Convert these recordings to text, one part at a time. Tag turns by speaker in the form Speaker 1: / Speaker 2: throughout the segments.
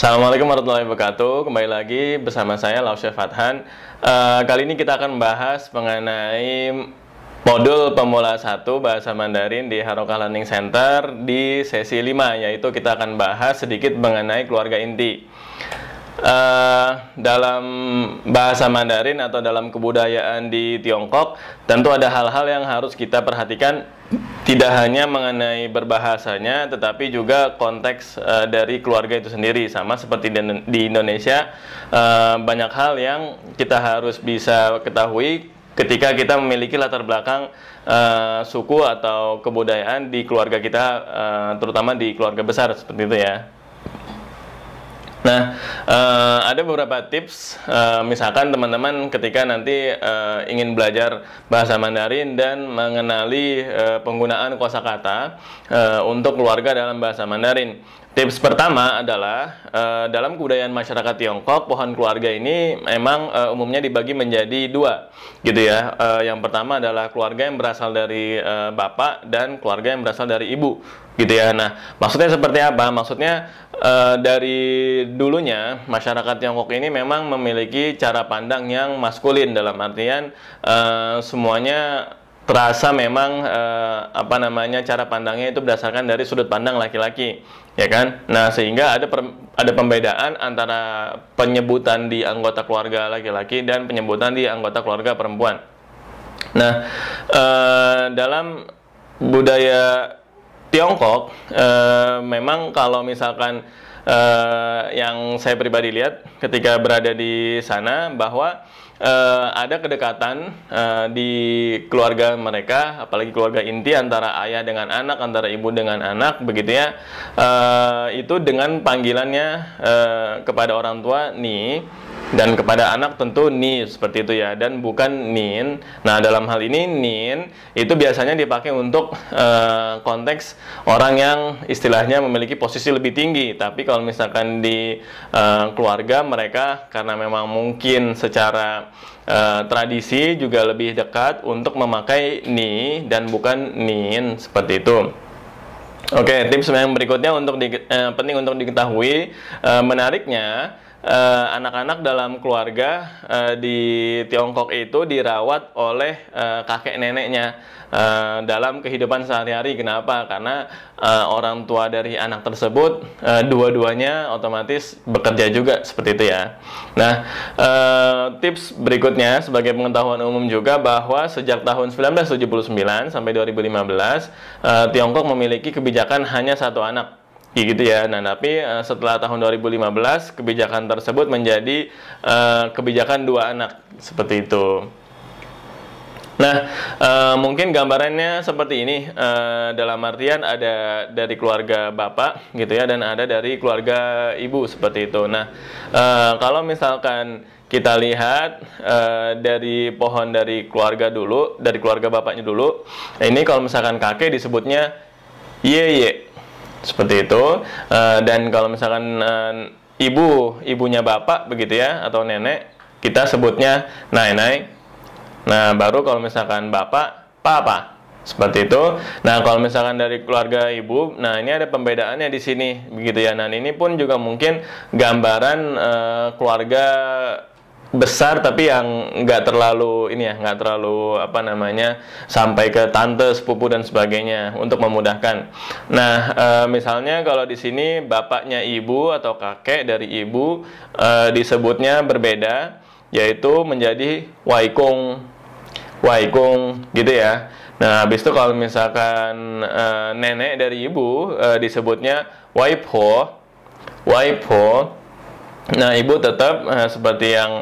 Speaker 1: Assalamualaikum warahmatullahi wabarakatuh. Kembali lagi bersama saya Lausyef Fathan. Kali ini kita akan membahas mengenai modul pemula 1 Bahasa Mandarin di Haroka Learning Center di sesi 5, yaitu kita akan bahas sedikit mengenai keluarga inti. Dalam bahasa Mandarin atau dalam kebudayaan di Tiongkok, tentu ada hal-hal yang harus kita perhatikan, tidak hanya mengenai berbahasanya, tetapi juga konteks dari keluarga itu sendiri. Sama seperti di Indonesia, banyak hal yang kita harus bisa ketahui ketika kita memiliki latar belakang suku atau kebudayaan di keluarga kita, terutama di keluarga besar seperti itu ya. Nah, ada beberapa tips, misalkan teman-teman ketika nanti ingin belajar bahasa Mandarin dan mengenali penggunaan kosakata untuk keluarga dalam bahasa Mandarin. Tips pertama adalah dalam kebudayaan masyarakat Tiongkok, pohon keluarga ini memang umumnya dibagi menjadi dua, gitu ya. Yang pertama adalah keluarga yang berasal dari bapak dan keluarga yang berasal dari ibu, gitu ya. Nah, maksudnya seperti apa? Maksudnya dari dulunya masyarakat Tiongkok ini memang memiliki cara pandang yang maskulin, dalam artian semuanya terasa memang cara pandangnya itu berdasarkan dari sudut pandang laki-laki, ya kan? Nah, sehingga ada pembedaan antara penyebutan di anggota keluarga laki-laki dan penyebutan di anggota keluarga perempuan. Nah, dalam budaya Tiongkok, memang kalau misalkan yang saya pribadi lihat ketika berada di sana, bahwa ada kedekatan di keluarga mereka, apalagi keluarga inti antara ayah dengan anak, antara ibu dengan anak, begitu ya. Itu dengan panggilannya kepada orang tua ni, dan kepada anak tentu ni, seperti itu ya, dan bukan nin. Nah, dalam hal ini nin itu biasanya dipakai untuk konteks orang yang istilahnya memiliki posisi lebih tinggi. Tapi kalau misalkan di keluarga mereka, karena memang mungkin secara tradisi juga lebih dekat untuk memakai ni dan bukan nin, seperti itu. Oke, tips yang berikutnya penting untuk diketahui, menariknya anak-anak dalam keluarga di Tiongkok itu dirawat oleh kakek neneknya dalam kehidupan sehari-hari. Kenapa? Karena orang tua dari anak tersebut dua-duanya otomatis bekerja juga, seperti itu ya. Nah, tips berikutnya sebagai pengetahuan umum juga, bahwa sejak tahun 1979 sampai 2015 Tiongkok memiliki kebijakan hanya satu anak, gitu ya. Nah, tapi setelah tahun 2015 kebijakan tersebut menjadi kebijakan dua anak, seperti itu. Nah, mungkin gambarannya seperti ini, dalam artian ada dari keluarga bapak, gitu ya, dan ada dari keluarga ibu, seperti itu. Nah, kalau misalkan kita lihat dari pohon dari keluarga dulu, dari keluarga bapaknya dulu, nah ini kalau misalkan kakek disebutnya ye, seperti itu. Dan kalau misalkan ibunya bapak, begitu ya, atau nenek, kita sebutnya nai. Nah, baru kalau misalkan bapak, papa, seperti itu. Nah, kalau misalkan dari keluarga ibu, nah ini ada pembedaannya di sini, begitu ya. Nah, ini pun juga mungkin gambaran keluarga besar, tapi yang nggak terlalu sampai ke tante, sepupu dan sebagainya, untuk memudahkan. Nah, misalnya kalau di sini bapaknya ibu atau kakek dari ibu disebutnya berbeda, yaitu menjadi waikung, gitu ya. Nah, habis itu kalau misalkan nenek dari ibu disebutnya waipo. Nah, ibu tetap seperti yang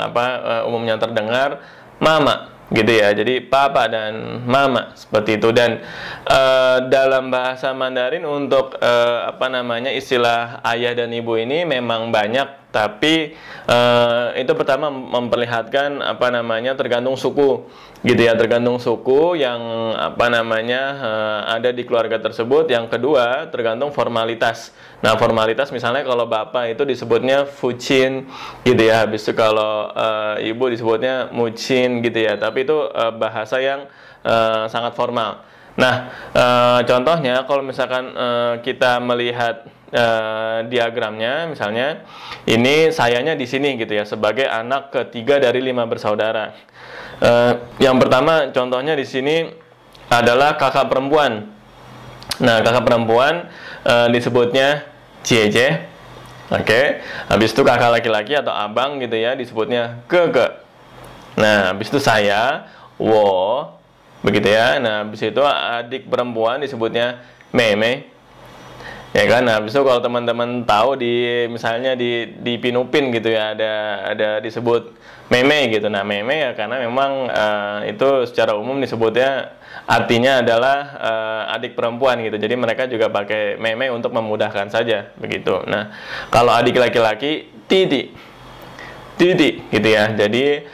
Speaker 1: umumnya terdengar, mama, gitu ya. Jadi papa dan mama, seperti itu. Dan dalam bahasa Mandarin untuk istilah ayah dan ibu ini memang banyak, tapi itu pertama memperlihatkan tergantung suku, gitu ya, tergantung suku yang ada di keluarga tersebut. Yang kedua, tergantung formalitas. Nah, formalitas misalnya kalau bapak itu disebutnya fucin, gitu ya. Habis itu kalau ibu disebutnya mucin, gitu ya. Tapi itu bahasa yang sangat formal. Nah, contohnya kalau misalkan kita melihat diagramnya, misalnya ini sayanya di sini gitu ya, sebagai anak ketiga dari 5 bersaudara. Yang pertama contohnya di sini adalah kakak perempuan. Nah, kakak perempuan disebutnya Jieje. Oke. Habis itu kakak laki-laki atau abang gitu ya, disebutnya Gege. Nah, habis itu saya, wo, begitu ya. Nah, habis itu adik perempuan disebutnya Meme. Ya kan, nah, habis itu kalau teman-teman tahu misalnya di Pinupin gitu ya, ada disebut Meme gitu. Nah, Meme ya karena memang itu secara umum disebutnya artinya adalah adik perempuan gitu. Jadi mereka juga pakai Meme untuk memudahkan saja begitu. Nah, kalau adik laki-laki Didi. Didi gitu ya. Jadi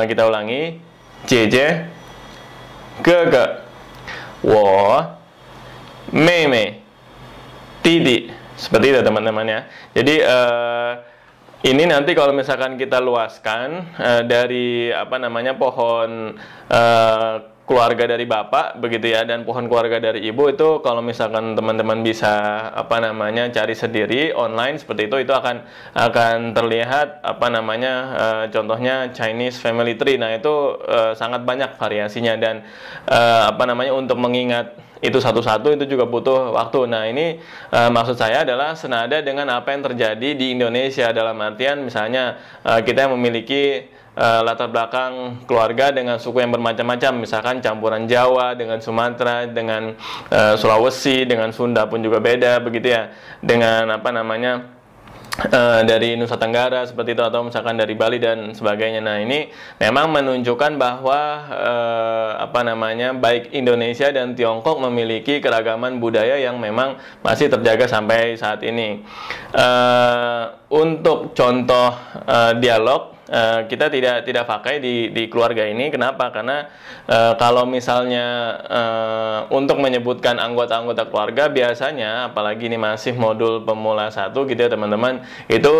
Speaker 1: kita ulangi, Jeje, Gege, wo, Meme, Didi. Seperti itu teman-teman ya. Jadi ini nanti kalau misalkan kita luaskan dari pohon keluarga dari bapak begitu ya, dan pohon keluarga dari ibu itu kalau misalkan teman-teman bisa cari sendiri online seperti itu akan terlihat contohnya Chinese family tree. Nah, itu sangat banyak variasinya dan untuk mengingat itu satu-satu itu juga butuh waktu. Nah, ini maksud saya adalah senada dengan apa yang terjadi di Indonesia, dalam artian misalnya kita yang memiliki latar belakang keluarga dengan suku yang bermacam-macam, misalkan campuran Jawa dengan Sumatera, dengan Sulawesi, dengan Sunda pun juga beda begitu ya, dengan dari Nusa Tenggara seperti itu, atau misalkan dari Bali dan sebagainya. Nah, ini memang menunjukkan bahwa baik Indonesia dan Tiongkok memiliki keragaman budaya yang memang masih terjaga sampai saat ini. Untuk contoh dialog kita tidak pakai di keluarga ini. Kenapa? Karena kalau misalnya untuk menyebutkan anggota-anggota keluarga, biasanya apalagi ini masih modul pemula 1 gitu ya teman-teman, itu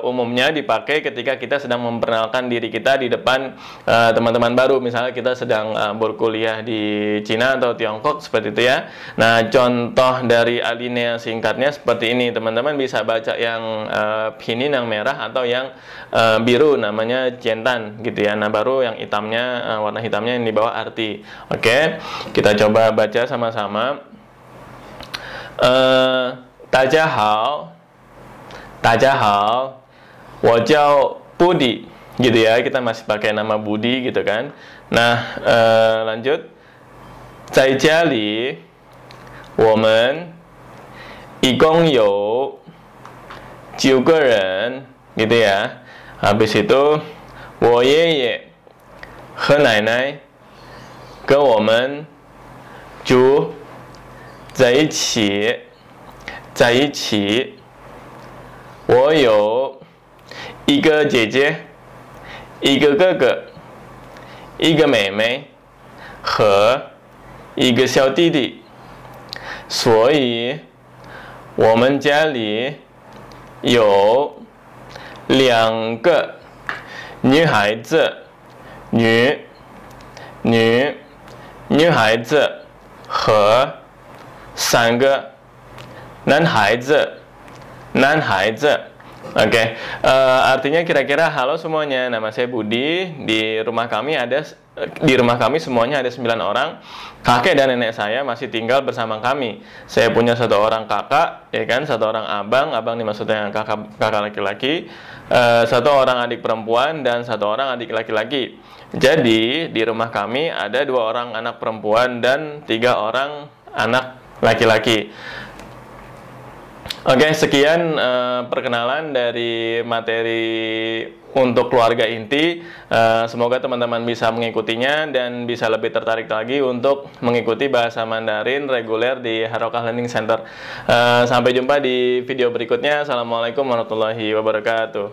Speaker 1: umumnya dipakai ketika kita sedang memperkenalkan diri kita di depan teman-teman baru. Misalnya kita sedang berkuliah di Cina atau Tiongkok seperti itu ya. Nah, contoh dari alinea singkatnya seperti ini. Teman-teman bisa baca yang pinyin yang merah atau yang biru, namanya Jiantan gitu ya. Nah, baru yang hitamnya, warna hitamnya yang di bawah arti. Oke, kita coba baca sama-sama. Dajahao, Dajahao, wo jiao Budi gitu ya. Kita masih pakai nama Budi gitu kan. Nah, lanjut. Zai jia li, wo men一共有9个人gitu ya. Habis itu, 我爷爷和奶奶跟我们住在一起，在一起。我有一个姐姐，一个哥哥，一个妹妹和一个小弟弟，所以我们家里有2个女孩子，女孩子和3个男孩子，男孩子。Oke, artinya kira-kira, halo semuanya, nama saya Budi. Di rumah kami semuanya ada 9 orang. Kakek dan nenek saya masih tinggal bersama kami. Saya punya 1 orang kakak, ya kan, 1 orang abang ini maksudnya kakak laki-laki, 1 orang adik perempuan dan 1 orang adik laki-laki. Jadi di rumah kami ada 2 orang anak perempuan dan 3 orang anak laki-laki. Oke, sekian perkenalan dari materi untuk keluarga inti. Semoga teman-teman bisa mengikutinya dan bisa lebih tertarik lagi untuk mengikuti bahasa Mandarin reguler di Harokah Learning Center. Sampai jumpa di video berikutnya. Assalamualaikum warahmatullahi wabarakatuh.